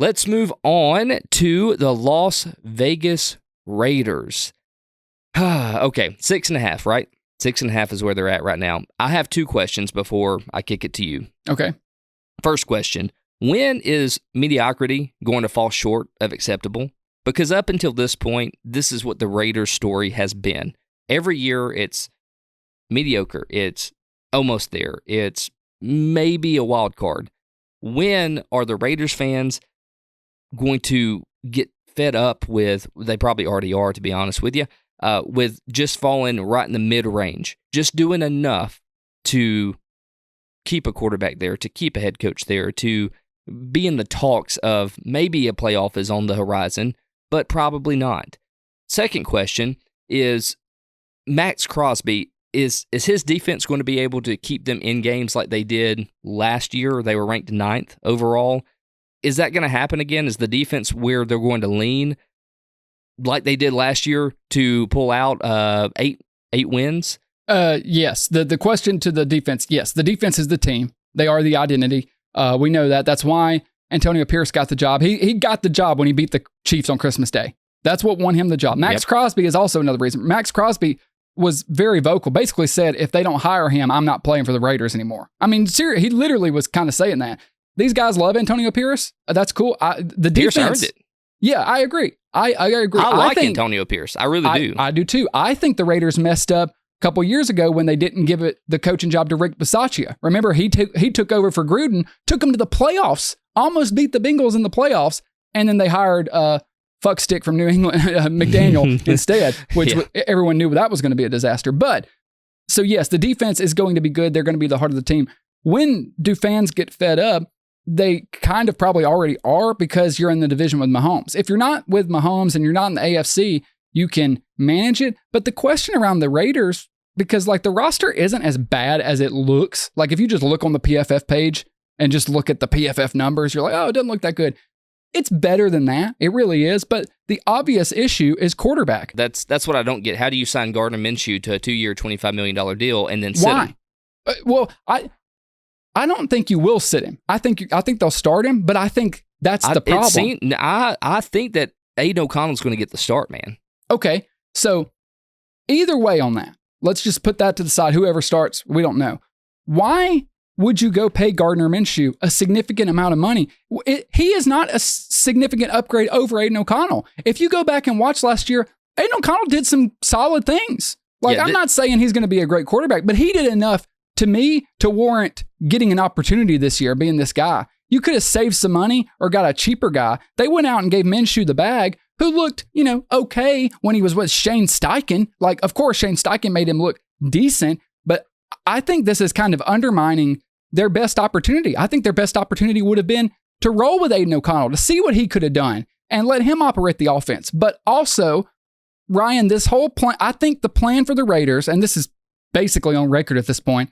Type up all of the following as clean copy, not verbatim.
Let's move on to the Las Vegas Raiders. Okay, 6.5, right? 6.5 is where they're at right now. I have 2 questions before I kick it to you. Okay. First question, when is mediocrity going to fall short of acceptable? Because up until this point, this is what the Raiders story has been. Every year, it's mediocre. It's almost there. It's maybe a wild card. When are the Raiders fans going to get fed up with, they probably already are, to be honest with you, with just falling right in the mid-range, just doing enough to keep a quarterback there, to keep a head coach there, to be in the talks of maybe a playoff is on the horizon, but probably not. Second question is, Max Crosby, is his defense going to be able to keep them in games like they did last year? They were ranked 9th overall. Is that going to happen again? Is the defense where they're going to lean like they did last year to pull out 8 wins? Yes. The question to the defense, yes, the defense is the team. They are the identity. We know that. That's why Antonio Pierce got the job. He got the job when he beat the Chiefs on Christmas Day. That's what won him the job. Max Crosby is also another reason. Max Crosby was very vocal, basically said, if they don't hire him, I'm not playing for the Raiders anymore. I mean, seriously, he literally was kind of saying that. These guys love Antonio Pierce. That's cool. The defense Pierce earned it. Yeah, I agree. I agree. I think Antonio Pierce. I really do. I do too. I think the Raiders messed up a couple years ago when they didn't give it the coaching job to Rick Bisaccia. Remember, he took over for Gruden, took him to the playoffs, almost beat the Bengals in the playoffs, and then they hired fuckstick from New England, McDaniel, instead, which everyone knew that was going to be a disaster. But, so yes, the defense is going to be good. They're going to be the heart of the team. When do fans get fed up? They kind of probably already are, because you're in the division with Mahomes. If you're not with Mahomes and you're not in the AFC, you can manage it. But the question around the Raiders, because like the roster isn't as bad as it looks. Like if you just look on the PFF page and just look at the PFF numbers, you're like, oh, it doesn't look that good. It's better than that. It really is. But the obvious issue is quarterback. That's what I don't get. How do you sign Gardner Minshew to a 2-year, $25 million deal and then sit him? Well, I don't think you will sit him. I think they'll start him, but I think that's the problem. I think that Aiden O'Connell's going to get the start, man. Okay, so either way on that, let's just put that to the side. Whoever starts, we don't know. Why would you go pay Gardner Minshew a significant amount of money? He is not a significant upgrade over Aiden O'Connell. If you go back and watch last year, Aiden O'Connell did some solid things. I'm not saying he's going to be a great quarterback, but he did enough to me to warrant getting an opportunity this year, being this guy. You could have saved some money or got a cheaper guy. They went out and gave Minshew the bag, who looked, okay when he was with Shane Steichen. Like, of course, Shane Steichen made him look decent, but I think this is kind of undermining their best opportunity. I think their best opportunity would have been to roll with Aiden O'Connell, to see what he could have done and let him operate the offense. But also, Ryan, this whole plan, I think the plan for the Raiders, and this is basically on record at this point,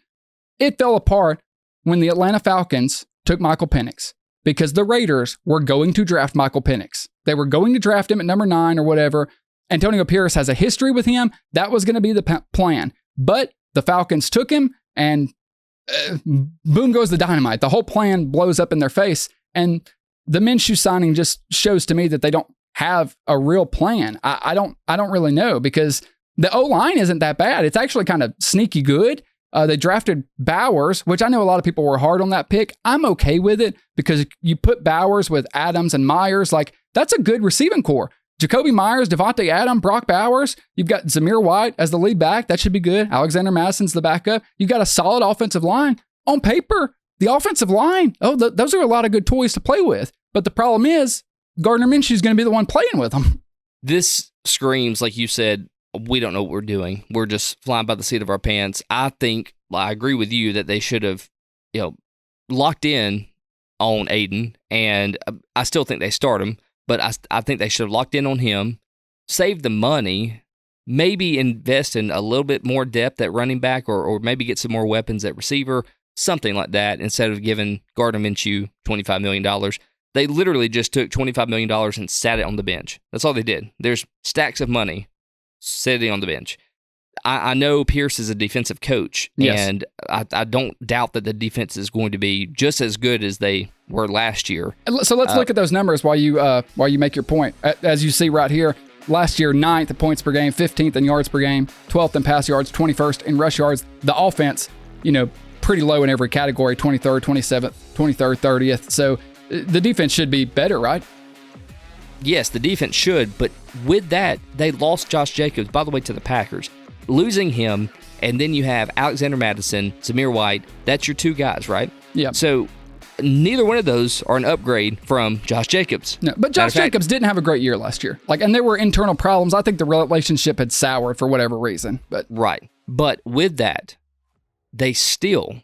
it fell apart when the Atlanta Falcons took Michael Penix, because the Raiders were going to draft Michael Penix. They were going to draft him at number 9 or whatever. Antonio Pierce has a history with him. That was going to be the plan. But the Falcons took him, and boom goes the dynamite. The whole plan blows up in their face. And the Minshew signing just shows to me that they don't have a real plan. I don't really know, because the O-line isn't that bad. It's actually kind of sneaky good. They drafted Bowers, which I know a lot of people were hard on that pick. I'm okay with it, because you put Bowers with Adams and Myers, like that's a good receiving core. Jacoby Myers, Devontae Adams, Brock Bowers. You've got Zamir White as the lead back. That should be good. Alexander Madison's the backup. You've got a solid offensive line. On paper, the offensive line, those are a lot of good toys to play with. But the problem is, Gardner Minshew is going to be the one playing with them. This screams, like you said, we don't know what we're doing. We're just flying by the seat of our pants. I agree with you that they should have, locked in on Aiden, and I still think they start him, but I think they should have locked in on him, saved the money, maybe invest in a little bit more depth at running back, or maybe get some more weapons at receiver, something like that, instead of giving Gardner Minshew $25 million. They literally just took $25 million and sat it on the bench. That's all they did. There's stacks of money sitting on the bench. I know Pierce is a defensive coach, Yes. and I don't doubt that the defense is going to be just as good as they were last year. So let's look at those numbers while you make your point. As you see right here, last year, 9th in points per game, 15th in yards per game, 12th in pass yards, 21st in rush yards. The offense, pretty low in every category, 23rd, 27th, 23rd, 30th. So the defense should be better, right? Yes, the defense should, but with that, they lost Josh Jacobs, by the way, to the Packers. Losing him, and then you have Alexander Mattison, Zamir White. That's your two guys, right? Yeah. So neither one of those are an upgrade from Josh Jacobs. No, but Josh Jacobs didn't have a great year last year. And there were internal problems. I think the relationship had soured for whatever reason. But right. But with that, they still,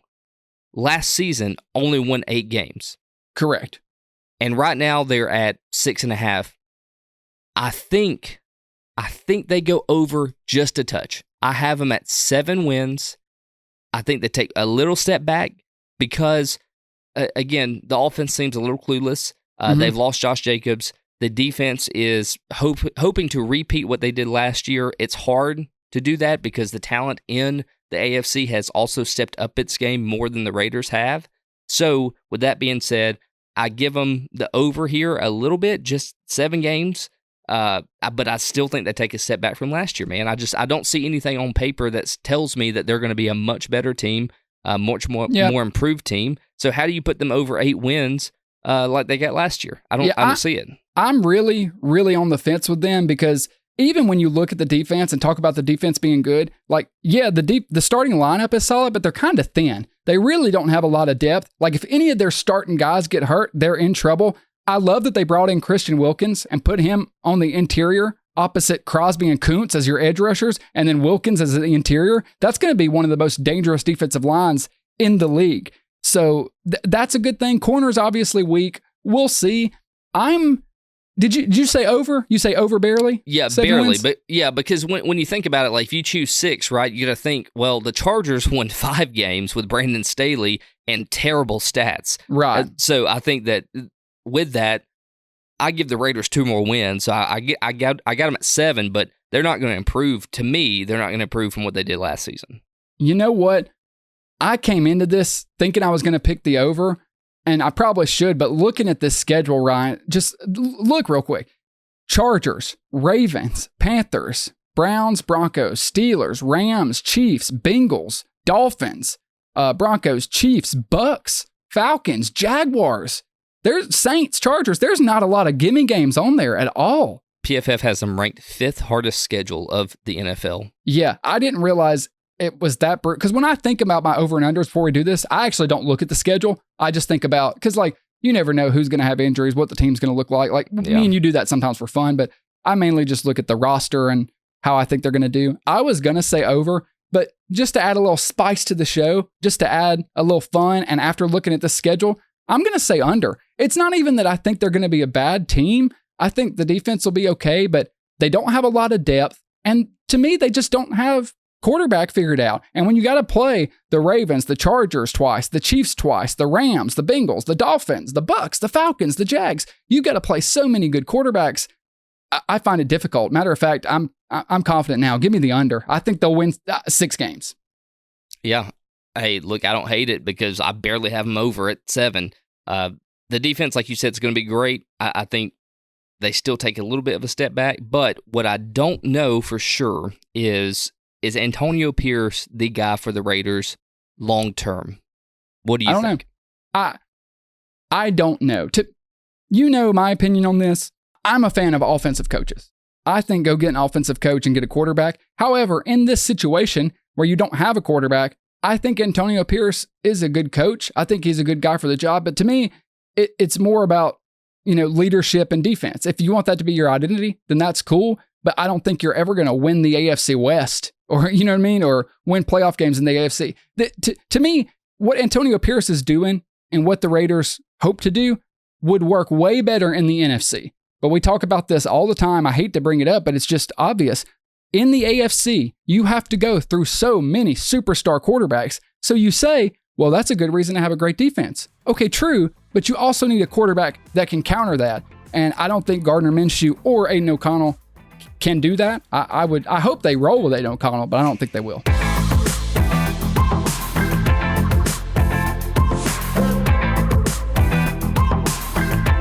last season, only won 8 games. Correct. And right now they're at 6.5. I think they go over just a touch. I have them at 7 wins. I think they take a little step back because, again, the offense seems a little clueless. They've lost Josh Jacobs. The defense is hoping to repeat what they did last year. It's hard to do that because the talent in the AFC has also stepped up its game more than the Raiders have. So, with that being said, I give them the over here a little bit, just 7 games. But I still think they take a step back from last year, man. I don't see anything on paper that tells me that they're going to be a much better team, much more improved team. So how do you put them over 8 wins like they got last year? I don't see it. I'm really, really on the fence with them because even when you look at the defense and talk about the defense being good, the starting lineup is solid, but they're kind of thin. They really don't have a lot of depth. If any of their starting guys get hurt, they're in trouble. I love that they brought in Christian Wilkins and put him on the interior opposite Crosby and Kuntz as your edge rushers, and then Wilkins as the interior. That's going to be one of the most dangerous defensive lines in the league. So that's a good thing. Corner's obviously weak. We'll see. Did you say over? You say over barely? Yeah, 7 barely. wins? But yeah, because when you think about it, if you choose 6, right, you got to think, well, the Chargers won 5 games with Brandon Staley and terrible stats. Right. So I think that with that, I give the Raiders 2 more wins. So I got them at 7, but they're not going to improve. To me, they're not going to improve from what they did last season. You know what? I came into this thinking I was going to pick the over, and I probably should, but looking at this schedule, Ryan, just look real quick. Chargers, Ravens, Panthers, Browns, Broncos, Steelers, Rams, Chiefs, Bengals, Dolphins, Broncos, Chiefs, Bucks, Falcons, Jaguars. There's Saints, Chargers. There's not a lot of gimme games on there at all. PFF has them ranked 5th hardest schedule of the NFL. Yeah, I didn't realize it was that because when I think about my over and unders before we do this, I actually don't look at the schedule. I just think about, because you never know who's going to have injuries, what the team's going to look like. Me and you do that sometimes for fun, but I mainly just look at the roster and how I think they're going to do. I was going to say over, but just to add a little spice to the show, just to add a little fun, and after looking at the schedule, I'm going to say under. It's not even that I think they're going to be a bad team. I think the defense will be okay, but they don't have a lot of depth. And to me, they just don't have quarterback figured out. And when you got to play the Ravens, the Chargers twice, the Chiefs twice, the Rams, the Bengals, the Dolphins, the Bucks, the Falcons, the Jags, you got to play so many good quarterbacks. I find it difficult. Matter of fact, I'm confident now. Give me the under. I think they'll win 6 games. Yeah. Hey, look, I don't hate it because I barely have them over at 7. The defense, like you said, is going to be great. I think they still take a little bit of a step back. But what I don't know for sure is Antonio Pierce the guy for the Raiders long term? What do you think? I don't know. You know my opinion on this. I'm a fan of offensive coaches. I think go get an offensive coach and get a quarterback. However, in this situation where you don't have a quarterback, I think Antonio Pierce is a good coach. I think he's a good guy for the job. But to me, it's more about, leadership and defense. If you want that to be your identity, then that's cool. But I don't think you're ever going to win the AFC West or, you know what I mean? Or win playoff games in the AFC. To me, what Antonio Pierce is doing and what the Raiders hope to do would work way better in the NFC. But we talk about this all the time. I hate to bring it up, but it's just obvious. In the AFC, you have to go through so many superstar quarterbacks. So you say, well, that's a good reason to have a great defense. Okay, true, but you also need a quarterback that can counter that. And I don't think Gardner Minshew or Aiden O'Connell can do that, I hope they roll with Aiden O'Connell, but I don't think they will.